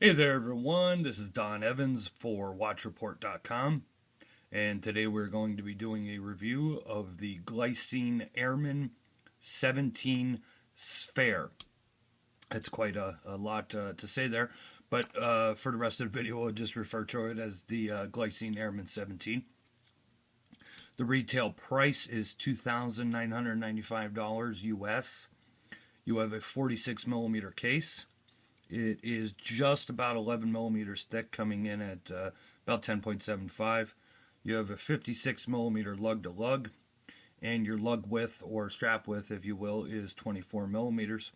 Hey there everyone, this is Don Evans for WatchReport.com, and today we're going to be doing a review of the Glycine Airman 17 Sphair. That's quite a lot to say there, but for the rest of the video we'll just refer to it as the Glycine Airman 17. The retail price is $2,995 US. You have a 46 millimeter case. It is just about 11 millimeters thick, coming in at about 10.75. You have a 56 millimeter lug to lug, and your lug width, or strap width if you will, is 24 millimeters.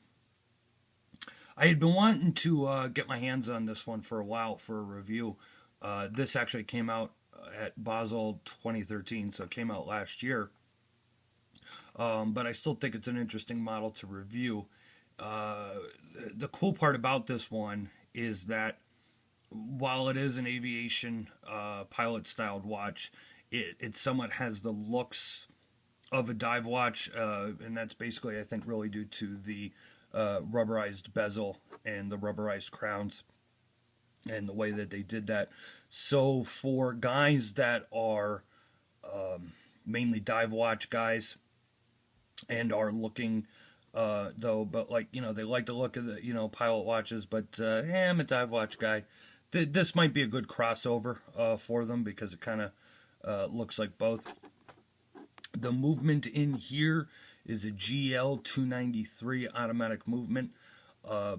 I had been wanting to get my hands on this one for a while for a review. This actually came out at Basel 2013, so it came out last year. But I still think it's an interesting model to review. The cool part about this one is that while it is an aviation pilot styled watch, it somewhat has the looks of a dive watch, and that's basically, I think, really due to the rubberized bezel and the rubberized crowns and the way that they did that. So for guys that are mainly dive watch guys and are looking though, but they like the look of the pilot watches, but I'm a dive watch guy. This might be a good crossover for them because it kind of looks like both. The movement in here is a GL 293 automatic movement.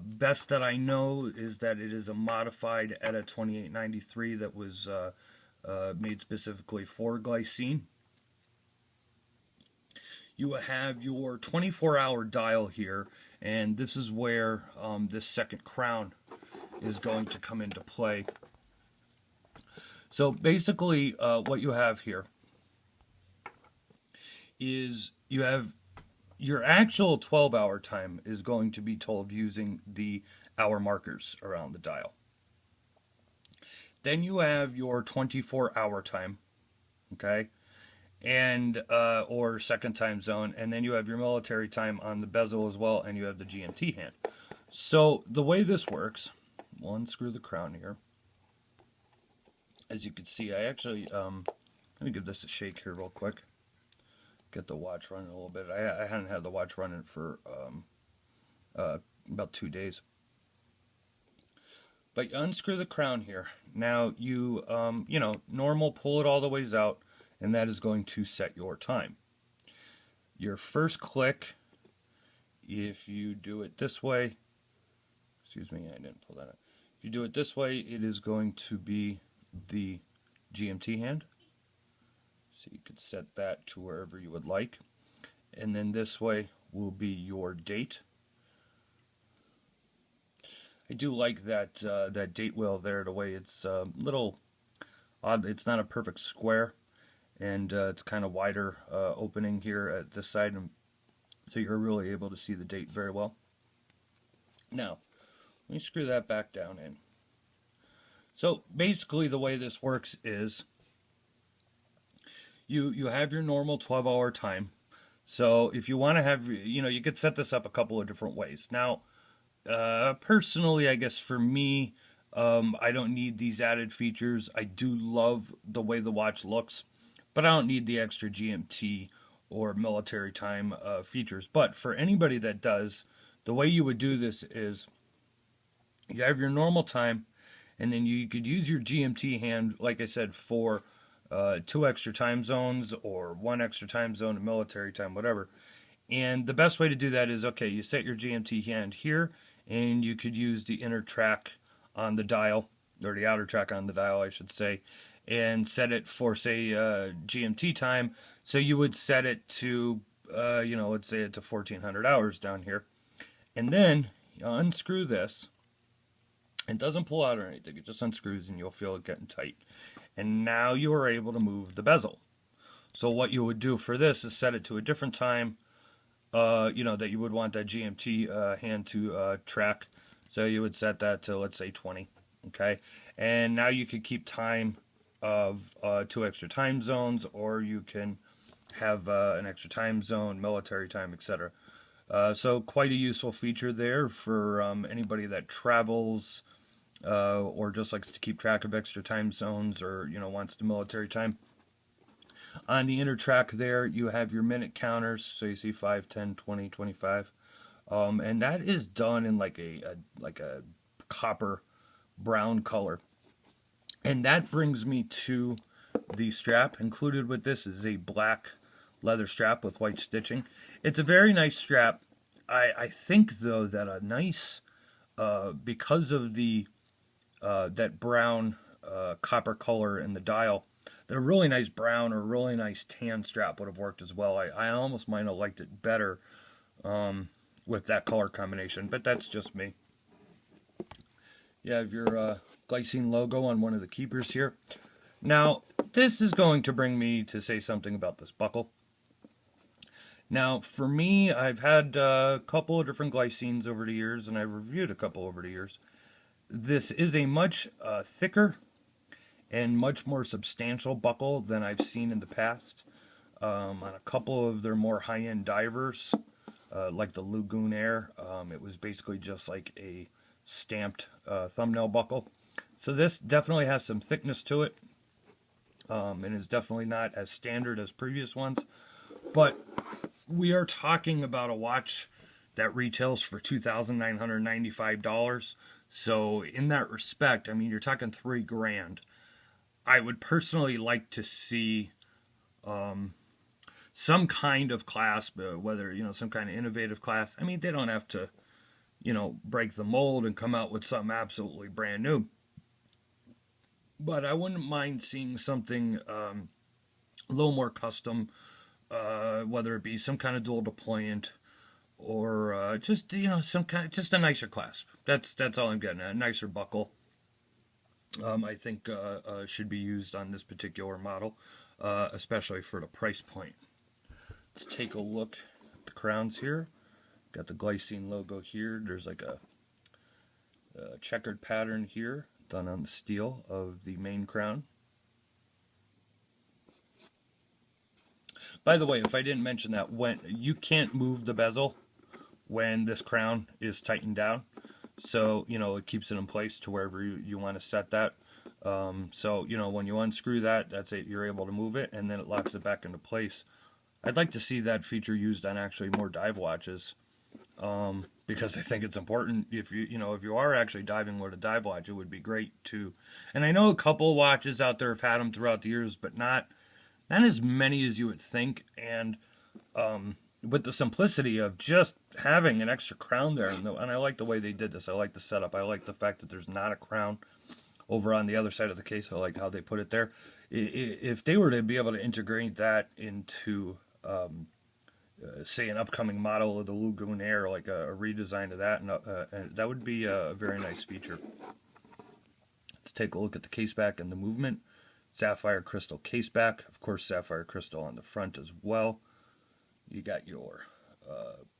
Best that I know is that it is a modified ETA 2893 that was made specifically for Glycine. You have your 24-hour dial here, and this is where this second crown is going to come into play. So basically what you have here is you have your actual 12-hour time is going to be told using the hour markers around the dial. Then you have your 24-hour time, okay? And or second time zone, and then you have your military time on the bezel as well, and you have the GMT hand. So the way this works, we'll unscrew the crown here. As you can see, I actually let me give this a shake here real quick. Get the watch running a little bit. I hadn't had the watch running for about 2 days. But you unscrew the crown here. Now you normal, pull it all the ways out, and that is going to set your time. Your first click, if you do it this way, excuse me, I didn't pull that out. If you do it this way, it is going to be the GMT hand. So you could set that to wherever you would like. And then this way will be your date. I do like that that date wheel there, the way it's a little odd. It's not a perfect square, and it's kind of wider opening here at this side, and so you're really able to see the date very well. Now, let me screw that back down in. So basically the way this works is you have your normal 12-hour time. So if you want to have, you could set this up a couple of different ways. Now, personally, I guess for me, I don't need these added features. I do love the way the watch looks, but I don't need the extra GMT or military time features. But for anybody that does, the way you would do this is you have your normal time, and then you could use your GMT hand, like I said, for 2 extra time zones or 1 extra time zone, military time, whatever. And the best way to do that is, okay, you set your GMT hand here, and you could use the inner track on the dial, or the outer track on the dial, I should say, and set it for, say, GMT time. So you would set it to, let's say it to 1400 hours down here. And then you unscrew this. It doesn't pull out or anything. It just unscrews, and you'll feel it getting tight. And now you are able to move the bezel. So what you would do for this is set it to a different time, that you would want that GMT hand to track. So you would set that to, let's say, 20. Okay. And now you could keep time of 2 extra time zones, or you can have an extra time zone, military time, etc. So quite a useful feature there for anybody that travels or just likes to keep track of extra time zones, or wants the military time. On the inner track there, you have your minute counters, so you see 5, 10, 20, 25, and that is done in like a copper brown color. And that brings me to the strap. Included with this is a black leather strap with white stitching. It's a very nice strap. I think though that a nice, because of the that brown copper color in the dial, that a really nice brown or really nice tan strap would have worked as well. I almost might have liked it better with that color combination, but that's just me. You have your Glycine logo on one of the keepers here. Now, this is going to bring me to say something about this buckle. Now, for me, I've had a couple of different Glycines over the years, and I've reviewed a couple over the years. This is a much thicker and much more substantial buckle than I've seen in the past. On a couple of their more high-end divers, like the Lagoon Air, it was basically just like a stamped thumbnail buckle. So this definitely has some thickness to it, and is definitely not as standard as previous ones. But we are talking about a watch that retails for $2,995. So in that respect, I mean, you're talking $3,000. I would personally like to see some kind of clasp, whether, some kind of innovative clasp. I mean, they don't have to, break the mold and come out with something absolutely brand new. But I wouldn't mind seeing something a little more custom, whether it be some kind of dual deployant or just, some kind, just a nicer clasp. That's all I'm getting at. A nicer buckle. I think should be used on this particular model, especially for the price point. Let's take a look at the crowns here. Got the Glycine logo here. There's like a checkered pattern here done on the steel of the main crown. By the way, if I didn't mention that, when you can't move the bezel when this crown is tightened down. So, it keeps it in place to wherever you want to set that. So, when you unscrew that, that's it. You're able to move it, and then it locks it back into place. I'd like to see that feature used on actually more dive watches, because I think it's important. If you are actually diving with a dive watch, it would be great too. And I know a couple of watches out there have had them throughout the years, but not as many as you would think. And with the simplicity of just having an extra crown there, and I like the way they did this. I like the setup. I like the fact that there's not a crown over on the other side of the case. I like how they put it there. If they were to be able to integrate that into, say, an upcoming model of the Lagoon Air, like a redesign of that, and that would be a very nice feature. Let's take a look at the case back and the movement. Sapphire crystal case back. Of course, sapphire crystal on the front as well. You got your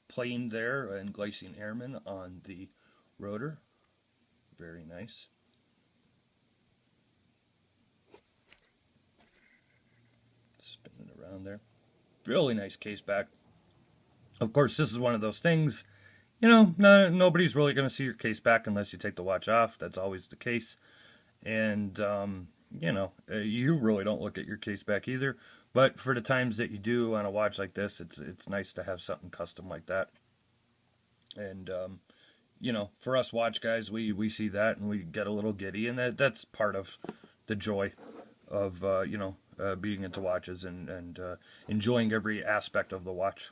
plane there and Glycine Airman on the rotor. Very nice. Spinning around there. Really nice case back. Of course, this is one of those things, nobody's really going to see your case back unless you take the watch off. That's always the case. And, you really don't look at your case back either. But for the times that you do on a watch like this, it's nice to have something custom like that. And, for us watch guys, we see that and we get a little giddy. And that's part of the joy of, being into watches and enjoying every aspect of the watch.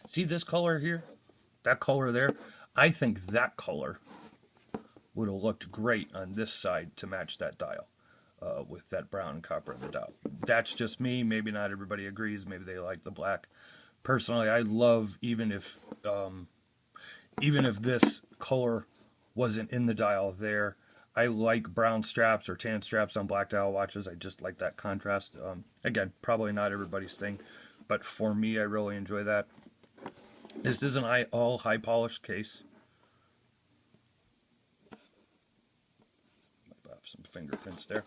See this color here? That color there? I think that color would have looked great on this side to match that dial with that brown and copper in the dial. That's just me. Maybe not everybody agrees. Maybe they like the black. Personally, I love, even if this color wasn't in the dial there, I like brown straps or tan straps on black dial watches. I just like that contrast. Again, probably not everybody's thing, but for me, I really enjoy that. This is an all high polished case. Might have some fingerprints there.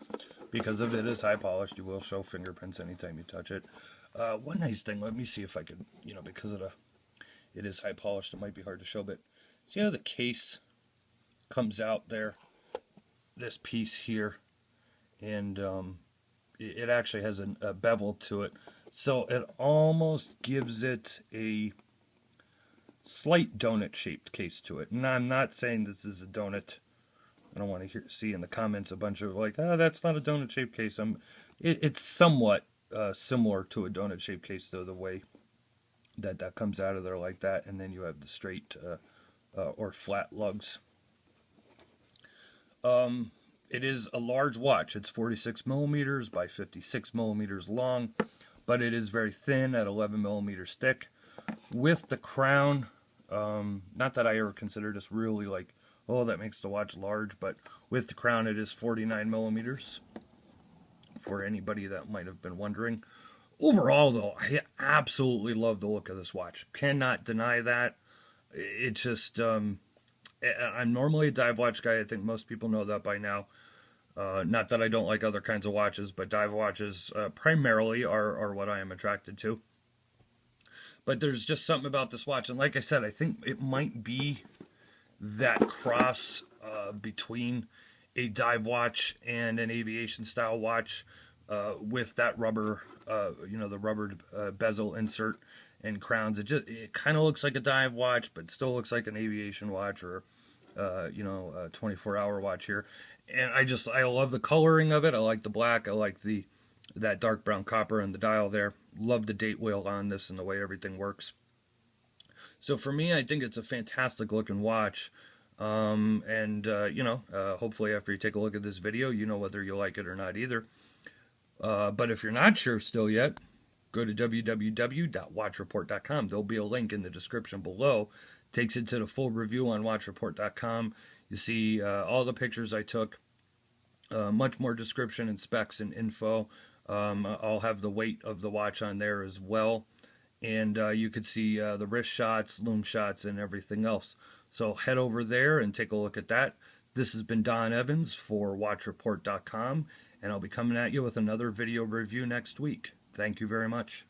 Because if it is high polished, you will show fingerprints anytime you touch it. One nice thing, let me see if I could, because it is high polished, it might be hard to show, but see how the case comes out there, this piece here, and it actually has a bevel to it, so it almost gives it a slight donut shaped case to it. And I'm not saying this is a donut. I don't want to see in the comments a bunch of like, oh, that's not a donut shaped case. It's somewhat similar to a donut shaped case, though, the way that comes out of there like that, and then you have the straight or flat lugs. It is a large watch. It's 46 millimeters by 56 millimeters long, but it is very thin at 11 millimeters thick. With the crown, not that I ever considered this really like, oh, that makes the watch large, but with the crown it is 49 millimeters, for anybody that might have been wondering. Overall, though, I absolutely love the look of this watch. Cannot deny that. It just, I'm normally a dive watch guy. I think most people know that by now. Not that I don't like other kinds of watches, but dive watches primarily are what I am attracted to. But there's just something about this watch, and like I said, I think it might be that cross between a dive watch and an aviation style watch, with that rubber, the rubber bezel insert and crowns. It kind of looks like a dive watch, but still looks like an aviation watch, or a 24-hour watch here. And I love the coloring of it. I like the black. I like that dark brown copper in the dial there. Love the date wheel on this and the way everything works. So for me, I think it's a fantastic looking watch. Hopefully after you take a look at this video, you know whether you like it or not either. But if you're not sure still yet, go to www.watchreport.com. There'll be a link in the description below. Takes it to the full review on watchreport.com. You see all the pictures I took, much more description and specs and info. I'll have the weight of the watch on there as well. And you could see the wrist shots, loom shots, and everything else. So head over there and take a look at that. This has been Don Evans for watchreport.com, and I'll be coming at you with another video review next week. Thank you very much.